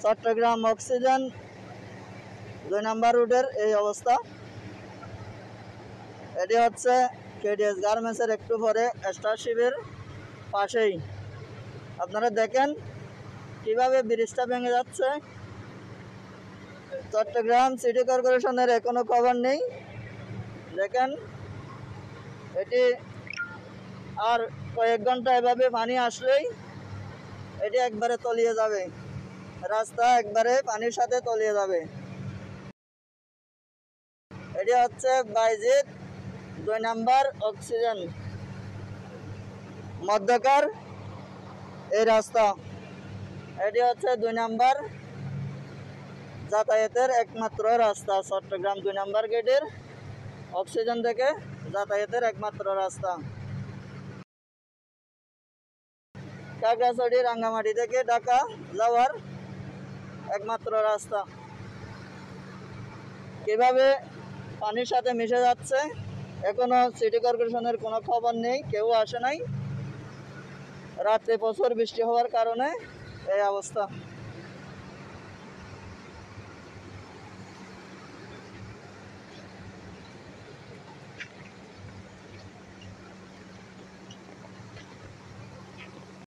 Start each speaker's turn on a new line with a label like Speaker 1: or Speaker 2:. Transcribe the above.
Speaker 1: Chittagong oxygen 2 নম্বর রুটের এই অবস্থা। এটি হচ্ছে কেডিএস গার্মেন্টসের একটু পরে স্টারশিপের পাশেই। আপনারা দেখেন কিভাবে ব্রিজটা ভেঙে যাচ্ছে। চট্টগ্রাম সিটি কর্পোরেশনের এখনো খবর নেই। দেখেন এটি আর কয়েক ঘন্টা এভাবে পানি আসলেই এটি একবারে তলিয়ে যাবে, রাস্তা একবারে পানির সাথে তলিয়ে যাবে। এটি হচ্ছে বাইজিৎ 2 নম্বর অক্সিজেন মধ্যকার এই রাস্তা। এটি হচ্ছে 2 নম্বর যাতায়াতের একমাত্র রাস্তা। চট্টগ্রাম 2 নম্বর গেটের অক্সিজেন থেকে যাতায়াতের একমাত্র রাস্তা। খাগড়াছড়ি রাঙ্গামাটি থেকে ঢাকা যাওয়ার একমাত্র রাস্তা। কিভাবে পানির সাথে মিশে যাচ্ছে এখনো সিটি কর্পোরেশনের কোনো খবর নেই, কেউ আসে নাই। রাত্রে প্রচুর বৃষ্টি হওয়ার কারণে এই অবস্থা।